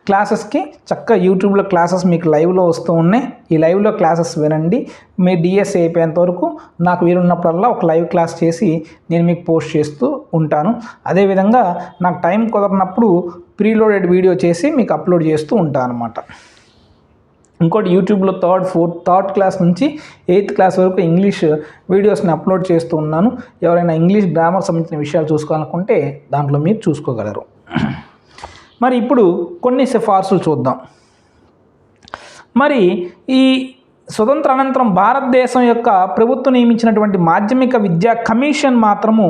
క్లాసెస్కి చక్కగా యూట్యూబ్లో క్లాసెస్ మీకు లైవ్లో వస్తూ ఉన్నాయి. ఈ లైవ్లో క్లాసెస్ వినండి. మీ డిఎస్సి అయిపోయేంత వరకు నాకు వీలున్నప్పుడల్లా ఒక లైవ్ క్లాస్ చేసి నేను మీకు పోస్ట్ చేస్తూ ఉంటాను. అదేవిధంగా నాకు టైం కుదరినప్పుడు ప్రీలోడెడ్ వీడియో చేసి మీకు అప్లోడ్ చేస్తూ ఉంటాను అన్నమాట. ఇంకోటి యూట్యూబ్లో థర్డ్ క్లాస్ నుంచి 8th క్లాస్ వరకు ఇంగ్లీష్ వీడియోస్ని అప్లోడ్ చేస్తూ ఉన్నాను. ఎవరైనా ఇంగ్లీష్ గ్రామర్ సంబంధించిన విషయాలు చూసుకోవాలనుకుంటే దాంట్లో మీరు చూసుకోగలరు. మరి ఇప్పుడు కొన్ని సిఫార్సులు చూద్దాం. మరి ఈ స్వతంత్ర అనంతరం భారతదేశం యొక్క ప్రభుత్వం నియమించినటువంటి మాధ్యమిక విద్యా కమిషన్ మాత్రము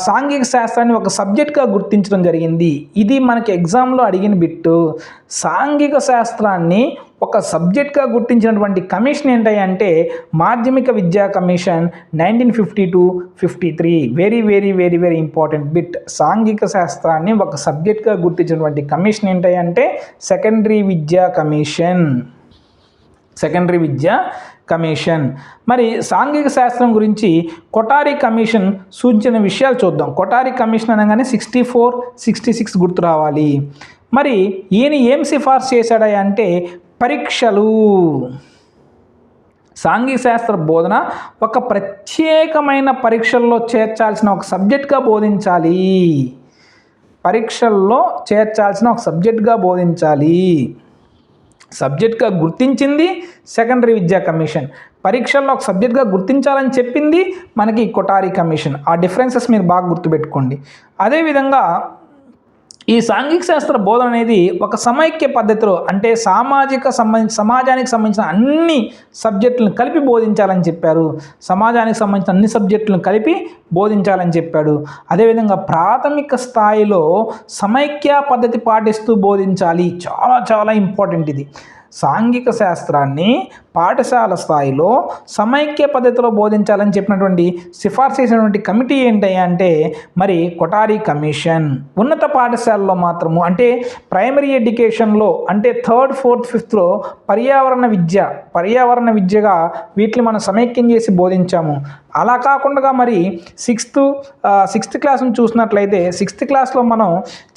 సాంఘిక శాస్త్రాన్ని ఒక సబ్జెక్ట్గా గుర్తించడం జరిగింది. ఇది మనకి ఎగ్జామ్లో అడిగిన బిట్టు. సాంఘిక శాస్త్రాన్ని ఒక సబ్జెక్ట్గా గుర్తించినటువంటి కమిషన్ ఏంటంటే మాధ్యమిక విద్యా commission 1952-53. Very very very very important bit. సాంఘిక శాస్త్రాన్ని ఒక సబ్జెక్ట్గా గుర్తించినటువంటి కమిషన్ ఏంటంటే సెకండరీ విద్యా కమిషన్. మరి సాంఘిక శాస్త్రం గురించి కొఠారి కమిషన్ సూచించిన విషయాలు చూద్దాం. కొఠారి కమిషన్ అనగానే 64, 66 గుర్తు రావాలి. మరి ఈయన ఏం సిఫార్సు చేశాడా అంటే పరీక్షలు, సాంఘిక శాస్త్ర బోధన ఒక ప్రత్యేకమైన పరీక్షల్లో చేర్చాల్సిన ఒక సబ్జెక్ట్గా బోధించాలి. పరీక్షల్లో చేర్చాల్సిన ఒక సబ్జెక్ట్గా బోధించాలి. సబ్జెక్ట్గా గుర్తించింది సెకండరీ విద్యా కమిషన్. పరీక్షల్లో ఒక సబ్జెక్ట్గా గుర్తించాలని చెప్పింది మనకి కొఠారి కమిషన్. ఆ డిఫరెన్సెస్ మీరు బాగా గుర్తుపెట్టుకోండి. అదేవిధంగా ఈ సాంఘిక శాస్త్ర బోధన అనేది ఒక సమైక్య పద్ధతిలో అంటే సమాజానికి సంబంధించిన అన్ని సబ్జెక్టులను కలిపి బోధించాలని చెప్పారు. సమాజానికి సంబంధించిన అన్ని సబ్జెక్టులను కలిపి బోధించాలని చెప్పాడు. అదేవిధంగా ప్రాథమిక స్థాయిలో సమైక్య పద్ధతి పాటిస్తూ బోధించాలి. చాలా చాలా ఇంపార్టెంట్ ఇది. సాంఘిక శాస్త్రాన్ని పాఠశాల స్థాయిలో సమైక్య పద్ధతిలో బోధించాలని చెప్పినటువంటి సిఫార్సు చేసినటువంటి కమిటీ ఏంటి అంటే మరి కొఠారి కమిషన్. ఉన్నత పాఠశాలలో మాత్రము అంటే ప్రైమరీ ఎడ్యుకేషన్లో అంటే 3rd, 4th, 5thలో పర్యావరణ విద్యగా వీటిని మనం సమైక్యం చేసి బోధించాము. అలా కాకుండా మరి 6th క్లాస్ను చూసినట్లయితే 6th క్లాస్లో మనం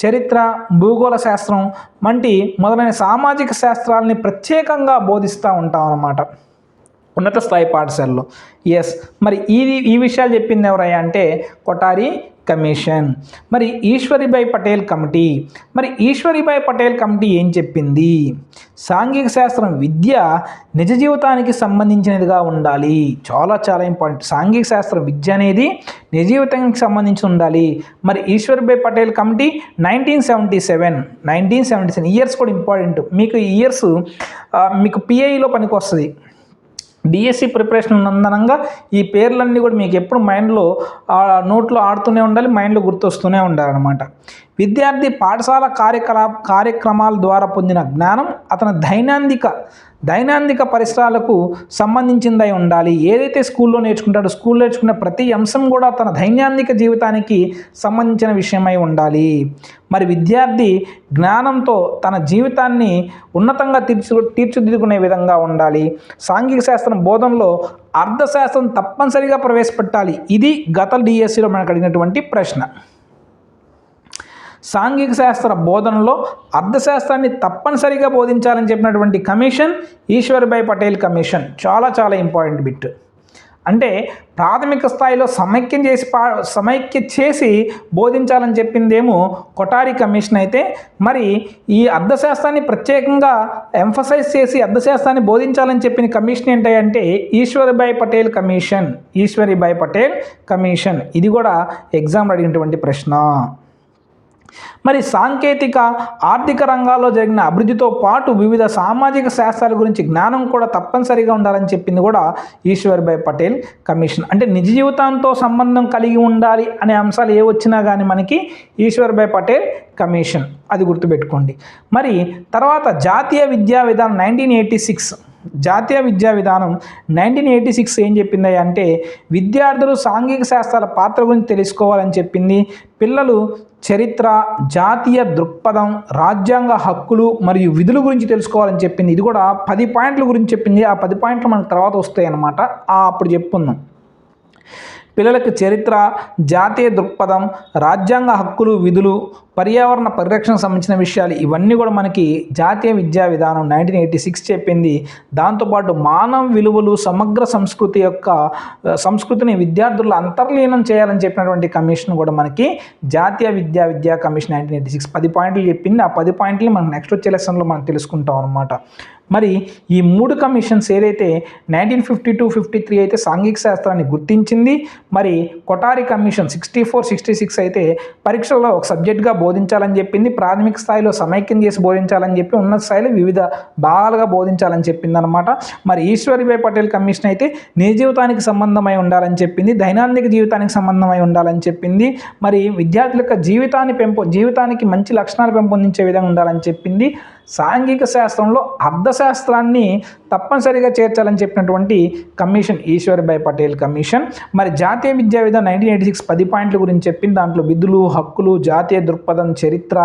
చరిత్ర, భూగోళ శాస్త్రం వంటి మొదలైన సామాజిక శాస్త్రాలని ప్రత్యేకంగా బోధిస్తూ ఉంటాం అన్నమాట ఉన్నత స్థాయి పాఠశాలలో. మరి ఈ విషయాలు చెప్పింది ఎవరయ్యా అంటే కొఠారి కమిషన్. మరి ఈశ్వరీబాయి పటేల్ కమిటీ ఏం చెప్పింది? సాంఘిక శాస్త్రం విద్య నిజ జీవితానికి సంబంధించినదిగా ఉండాలి. చాలా చాలా ఇంపార్టెంట్. సాంఘిక శాస్త్రం విద్య అనేది నిజ జీవితానికి సంబంధించి ఉండాలి. మరి ఈశ్వరీబాయి పటేల్ కమిటీ 1977 ఇయర్స్ కూడా ఇంపార్టెంట్. మీకు ఇయర్స్ మీకు పిఐలో పనికి వస్తుంది. డిఎస్సి ప్రిపరేషన్ ఉన్నందనంగా ఈ పేర్లన్నీ కూడా మీకు ఎప్పుడు మైండ్లో నోట్లో ఆడుతూనే ఉండాలి, మైండ్లో గుర్తొస్తూనే ఉండాలన్నమాట. విద్యార్థి పాఠశాల కార్యక్రమాల ద్వారా పొందిన జ్ఞానం అతని దైనందిక పరిసరాలకు సంబంధించిందై ఉండాలి. ఏదైతే స్కూల్లో నేర్చుకున్న ప్రతి అంశం కూడా తన దైనందిక జీవితానికి సంబంధించిన విషయమై ఉండాలి. మరి విద్యార్థి జ్ఞానంతో తన జీవితాన్ని ఉన్నతంగా తీర్చిదిద్దుకునే విధంగా ఉండాలి. సాంఘిక శాస్త్రం బోధనలో అర్థశాస్త్రం తప్పనిసరిగా ప్రవేశపెట్టాలి. ఇది గత డిఎస్సిలో మనకు అడిగినటువంటి ప్రశ్న. సాంఘిక శాస్త్ర బోధనలో అర్థశాస్త్రాన్ని తప్పనిసరిగా బోధించాలని చెప్పినటువంటి కమిషన్ ఈశ్వరీబాయి పటేల్ కమిషన్. చాలా చాలా ఇంపార్టెంట్ బిట్. అంటే ప్రాథమిక స్థాయిలో సమైక్య చేసి బోధించాలని చెప్పిందేమో కొఠారి కమిషన్ అయితే, మరి ఈ అర్థశాస్త్రాన్ని ప్రత్యేకంగా ఎంఫసైజ్ చేసి అర్థశాస్త్రాన్ని బోధించాలని చెప్పిన కమిషన్ ఏంటంటే ఈశ్వరీబాయి పటేల్ కమిషన్. ఇది కూడా ఎగ్జామ్ అడిగినటువంటి ప్రశ్న. మరి సాంకేతిక, ఆర్థిక రంగాల్లో జరిగిన అభివృద్ధితో పాటు వివిధ సామాజిక శాస్త్రాల గురించి జ్ఞానం కూడా తప్పనిసరిగా ఉండాలని చెప్పింది కూడా ఈశ్వరీబాయి పటేల్ కమిషన్. అంటే నిజ జీవితంతో సంబంధం కలిగి ఉండాలి అనే అంశాలు ఏ వచ్చినా కానీ మనకి ఈశ్వరీబాయి పటేల్ కమిషన్, అది గుర్తుపెట్టుకోండి. మరి తర్వాత జాతీయ విద్యా విధానం 1986 ఏం చెప్పింది అంటే విద్యార్థులు సాంఘిక శాస్త్రాల పాత్ర గురించి తెలుసుకోవాలని చెప్పింది. పిల్లలు చరిత్ర, జాతీయ దృక్పథం, రాజ్యాంగ హక్కులు మరియు విధుల గురించి తెలుసుకోవాలని చెప్పింది. ఇది కూడా 10 పాయింట్ల గురించి చెప్పింది. ఆ 10 పాయింట్లు మనకు తర్వాత వస్తాయి అన్నమాట, అప్పుడు చెప్పుకుందాం. పిల్లలకు చరిత్ర, జాతీయ దృక్పథం, రాజ్యాంగ హక్కులు, విధులు పర్యావరణ పరిరక్షణకు సంబంధించిన విషయాలు ఇవన్నీ కూడా మనకి జాతీయ విద్యా విధానం 1986 చెప్పింది. దాంతోపాటు మానవ విలువలు సమగ్ర సంస్కృతిని విద్యార్థుల్లో అంతర్లీనం చేయాలని చెప్పినటువంటి కమిషన్ కూడా మనకి జాతీయ విద్యా కమిషన్ 1986 10 పాయింట్లు చెప్పింది. ఆ 10 పాయింట్లు మనం నెక్స్ట్ వచ్చే లెసన్లో మనం తెలుసుకుంటాం అన్నమాట. మరి ఈ 3 కమిషన్స్ ఏదైతే 1952-53 అయితే సాంఘిక శాస్త్రాన్ని గుర్తించింది. మరి కొఠారి కమిషన్ 64-66 అయితే పరీక్షల్లో ఒక సబ్జెక్ట్గా బోధించాలని చెప్పింది. ప్రాథమిక స్థాయిలో సమైక్యం చేసి బోధించాలని చెప్పి ఉన్నత స్థాయిలో వివిధ భాగాలుగా బోధించాలని చెప్పింది అనమాట. మరి ఈశ్వరీభాయ్ పటేల్ కమిషన్ అయితే నిజ జీవితానికి సంబంధమై ఉండాలని చెప్పింది, దైనందిక జీవితానికి సంబంధమై ఉండాలని చెప్పింది. మరి విద్యార్థుల యొక్క జీవితానికి మంచి లక్షణాలు పెంపొందించే విధంగా ఉండాలని చెప్పింది. సాంఘిక శాస్త్రంలో అర్థశాస్త్రాన్ని తప్పనిసరిగా చేర్చాలని చెప్పినటువంటి కమిషన్ ఈశ్వరీభాయ్ పటేల్ కమిషన్. మరి జాతీయ విద్యా విధానం 1986 10 పాయింట్ల గురించి చెప్పింది. దాంట్లో విధులు, హక్కులు, జాతీయ దృక్పథం, చరిత్ర,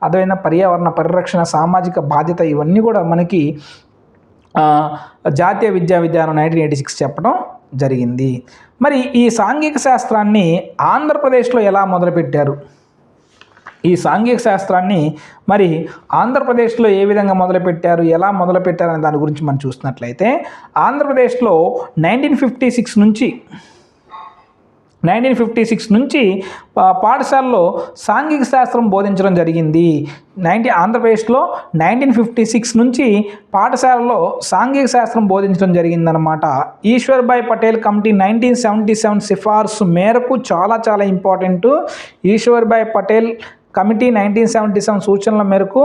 అదైన పర్యావరణ పరిరక్షణ, సామాజిక బాధ్యత ఇవన్నీ కూడా మనకి జాతీయ విద్యా విధానం 1986 చెప్పడం జరిగింది. మరి ఈ సాంఘిక శాస్త్రాన్ని ఆంధ్రప్రదేశ్లో ఎలా మొదలుపెట్టారు? ఈ సాంఘిక శాస్త్రాన్ని మరి ఆంధ్రప్రదేశ్లో ఏ విధంగా మొదలుపెట్టారు, ఎలా మొదలుపెట్టారు అనే దాని గురించి మనం చూసినట్లయితే ఆంధ్రప్రదేశ్లో 1956 నుంచి పాఠశాలలో సాంఘిక శాస్త్రం బోధించడం జరిగింది. ఆంధ్రప్రదేశ్లో 1956 నుంచి పాఠశాలలో సాంఘిక శాస్త్రం బోధించడం జరిగిందనమాట. ఈశ్వరీభాయ్ పటేల్ కమిటీ 1977 సిఫార్సు మేరకు చాలా ఇంపార్టెంట్. ఈశ్వరీభాయ్ పటేల్ కమిటీ 1977 సూచనల మేరకు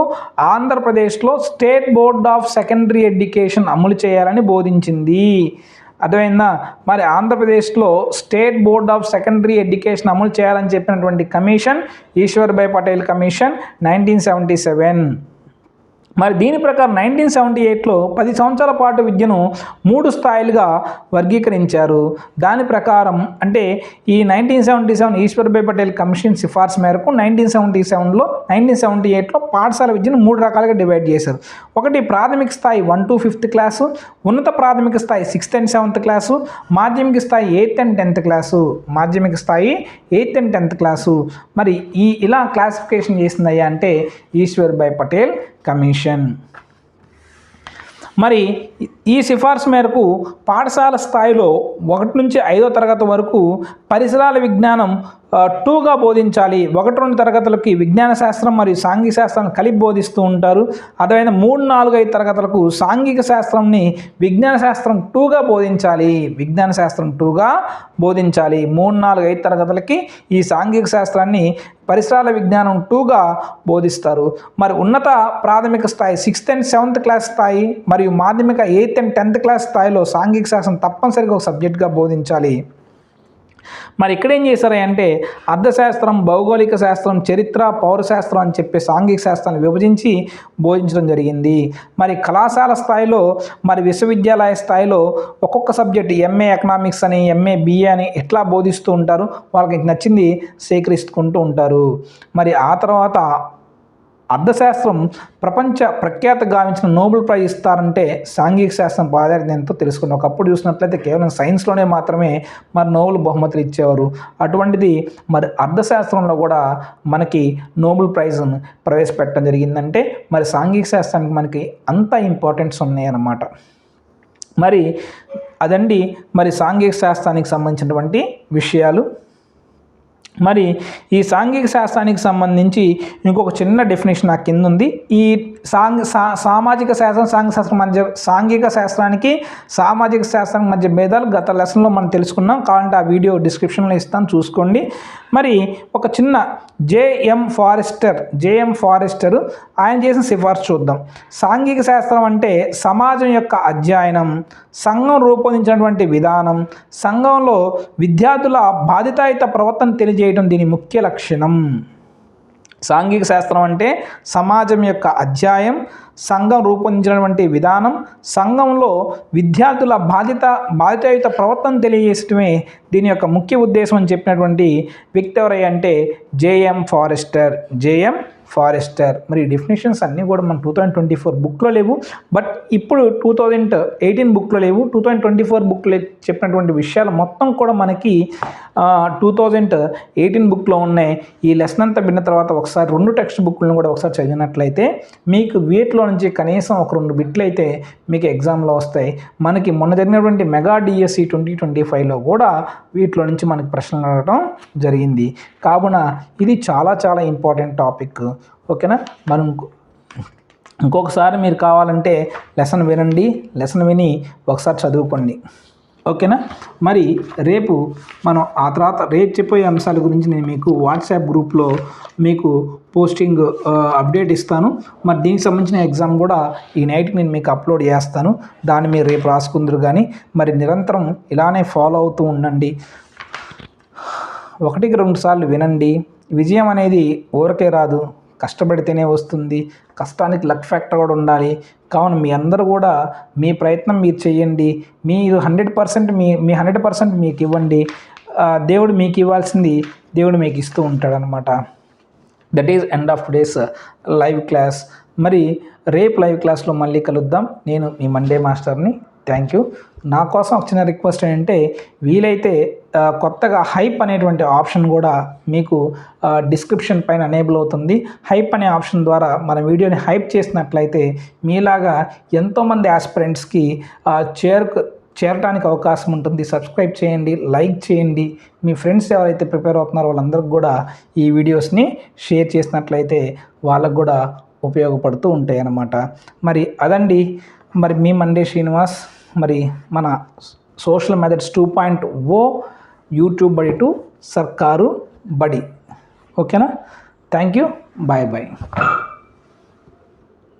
ఆంధ్రప్రదేశ్లో state board of secondary education అమలు చేయాలని బోధించింది. అర్థమైందా? మరి ఆంధ్రప్రదేశ్లో state board of secondary education అమలు చేయాలని చెప్పినటువంటి కమిషన్ ఈశ్వరీభాయ్ పటేల్ కమిషన్ 1977. మరి దీని ప్రకారం 1978లో 10 సంవత్సరాల పాటు విద్యను 3 స్థాయిలుగా వర్గీకరించారు. దాని ప్రకారం అంటే ఈ 1977 ఈశ్వరీభాయ్ పటేల్ కమిషన్ సిఫార్సు మేరకు 1978లో పాఠశాల విద్యను 3 రకాలుగా డివైడ్ చేశారు. ఒకటి ప్రాథమిక స్థాయి 1 to 5th క్లాసు, ఉన్నత ప్రాథమిక స్థాయి 6th and 7th క్లాసు, మాధ్యమిక స్థాయి 8th and 10th క్లాసు. మరి ఇలా క్లాసిఫికేషన్ చేసిందయ్యా అంటే ఈశ్వరీభాయ్ పటేల్ కమిషన్. మరి ఈ సిఫార్సు మేరకు పాఠశాల స్థాయిలో 1 నుంచి 5వ తరగతి వరకు పరిసరాల విజ్ఞానం 2గా బోధించాలి. 1-2 తరగతులకి విజ్ఞాన శాస్త్రం మరియు సాంఘిక శాస్త్రాన్ని కలిపి బోధిస్తూ ఉంటారు. అదేవిధంగా 3, 4, 5 తరగతులకు సాంఘిక శాస్త్రంని విజ్ఞాన శాస్త్రం 2గా బోధించాలి. 3, 4, 5 తరగతులకి ఈ సాంఘిక శాస్త్రాన్ని పరిసరాల విజ్ఞానం 2గా బోధిస్తారు. మరి ఉన్నత ప్రాథమిక స్థాయి 6th and 7th క్లాస్ స్థాయి మరియు మాధ్యమిక 8th and 10th క్లాస్ స్థాయిలో సాంఘిక శాస్త్రం తప్పనిసరిగా ఒక సబ్జెక్ట్గా బోధించాలి. మరి ఇక్కడ ఏం చేశారంటే అర్థశాస్త్రం, భౌగోళిక శాస్త్రం, చరిత్ర, పౌరశాస్త్రం అని చెప్పి సాంఘిక శాస్త్రాన్ని విభజించి బోధించడం జరిగింది. మరి కళాశాల స్థాయిలో మరి విశ్వవిద్యాలయ స్థాయిలో ఒక్కొక్క సబ్జెక్ట్ MA ఎకనామిక్స్ అని, MA BA అని ఎట్లా బోధిస్తూ ఉంటారు, వాళ్ళకి నచ్చింది సేకరిస్తుకుంటూ ఉంటారు. మరి ఆ తర్వాత అర్థశాస్త్రం ప్రపంచ ప్రఖ్యాత గావించిన నోబెల్ ప్రైజ్ ఇస్తారంటే సాంఘిక శాస్త్రం ప్రాధాన్యత ఎంతో తెలుసుకున్నాం. ఒకప్పుడు చూసినట్లయితే కేవలం సైన్స్లోనే మాత్రమే మరి నోబెల్ బహుమతులు ఇచ్చేవారు. అటువంటిది మరి అర్థశాస్త్రంలో కూడా మనకి నోబెల్ ప్రైజ్ను ప్రవేశపెట్టడం జరిగిందంటే మరి సాంఘిక శాస్త్రానికి మనకి అంత ఇంపార్టెన్స్ ఉన్నాయన్నమాట. మరి అదండి మరి సాంఘిక శాస్త్రానికి సంబంధించినటువంటి విషయాలు. మరి ఈ సాంఘిక శాస్త్రానికి సంబంధించి ఇంకొక చిన్న డెఫినేషన్ నాకు కింద ఉంది. ఈ సామాజిక శాస్త్రం సాంఘిక శాస్త్రానికి సామాజిక శాస్త్రానికి మధ్య భేదాలు గత లెసన్లో మనం తెలుసుకున్నాం. కావాలంటే ఆ వీడియో డిస్క్రిప్షన్లో ఇస్తాను, చూసుకోండి. మరి ఒక చిన్న జేఎం ఫారెస్టర్ ఆయన చేసిన సిఫార్సు చూద్దాం. సాంఘిక శాస్త్రం అంటే సమాజం యొక్క అధ్యయనం, సంఘం రూపొందించినటువంటి విధానం, సంఘంలో విద్యార్థుల బాధ్యతాయుత ప్రవర్తన తెలియజేయడం దీని ముఖ్య లక్షణం. సాంఘిక శాస్త్రం అంటే సమాజం యొక్క అధ్యాయం, సంఘం రూపొందించినటువంటి విధానం, సంఘంలో విద్యార్థుల బాధ్యతాయుత ప్రవర్తన తెలియజేయడమే దీని యొక్క ముఖ్య ఉద్దేశం అని చెప్పినటువంటి వ్యక్తి ఎవరై అంటే జేఎం ఫారెస్టర్, మరి డెఫినేషన్స్ అన్నీ కూడా మన 2024 బుక్లో లేవు. బట్ ఇప్పుడు 2018 బుక్లో లేవు. 2024 బుక్లో చెప్పినటువంటి విషయాలు మొత్తం కూడా మనకి 2018 బుక్లో ఉన్నాయి. ఈ లెసన్ అంతా విన్న తర్వాత ఒకసారి 2 టెక్స్ట్ బుక్లను కూడా ఒకసారి చదివినట్లయితే మీకు వీటిలో నుంచి కనీసం ఒక 2 బిట్లు అయితే మీకు ఎగ్జామ్లో వస్తాయి. మనకి మొన్న జరిగినటువంటి మెగా డిఎస్సి 2025లో కూడా వీటిలో నుంచి మనకి ప్రశ్నలు అడగడం జరిగింది. కావున ఇది చాలా చాలా ఇంపార్టెంట్ టాపిక్. ఓకేనా, మనం ఇంకొకసారి మీరు కావాలంటే లెసన్ వినండి, లెసన్ విని ఒకసారి చదువుకోండి. ఓకేనా, మరి రేపు మనం ఆ తర్వాత రేపు చెప్పే అంశాల గురించి నేను మీకు వాట్సాప్ గ్రూప్లో మీకు పోస్టింగ్ అప్డేట్ ఇస్తాను. మరి దీనికి సంబంధించిన ఎగ్జామ్ కూడా ఈ నైట్కి నేను మీకు అప్లోడ్ చేస్తాను. దాన్ని మీరు రేపు రాసుకుందరు. కానీ మరి నిరంతరం ఇలానే ఫాలో అవుతూ ఉండండి. 1-2 సార్లు వినండి. విజయం అనేది ఊరకే రాదు, కష్టపడితేనే వస్తుంది. కష్టానికి లక్ ఫ్యాక్టర్ కూడా ఉండాలి. కావున మీ అందరూ కూడా మీ ప్రయత్నం మీరు చేయండి. మీరు 100% మీ 100% మీకు ఇవ్వండి. దేవుడు మీకు ఇవ్వాల్సింది దేవుడు మీకు ఇస్తూ ఉంటాడనమాట. That is end of today's live class. మరి రేపు లైవ్ క్లాస్లో మళ్ళీ కలుద్దాం. నేను మీ మండే మాస్టర్ని. Thank you. నా కోసం ఒక చిన్న రిక్వెస్ట్ ఏంటంటే వీలైతే కొత్తగా హైప్ అనేటువంటి ఆప్షన్ కూడా మీకు డిస్క్రిప్షన్ పైన ఎనేబుల్ అవుతుంది. హైప్ అనే ఆప్షన్ ద్వారా మన వీడియోని హైప్ చేసినట్లయితే మీలాగా ఎంతోమంది ఆస్పిరెంట్స్కి చేరటానికి అవకాశం ఉంటుంది. సబ్స్క్రైబ్ చేయండి, లైక్ చేయండి. మీ ఫ్రెండ్స్ ఎవరైతే ప్రిపేర్ అవుతున్నారో వాళ్ళందరికీ కూడా ఈ వీడియోస్ని షేర్ చేసినట్లయితే వాళ్ళకు కూడా ఉపయోగపడుతూ ఉంటాయి అన్నమాట. మరి అదండి, మరి మీ మండే శ్రీనివాస్. మరి మన సోషల్ మెథడ్స్ 2.0 యూట్యూబ్ బడి టు సర్కారు బడి. ఓకేనా, థ్యాంక్ యూ, బాయ్ బాయ్.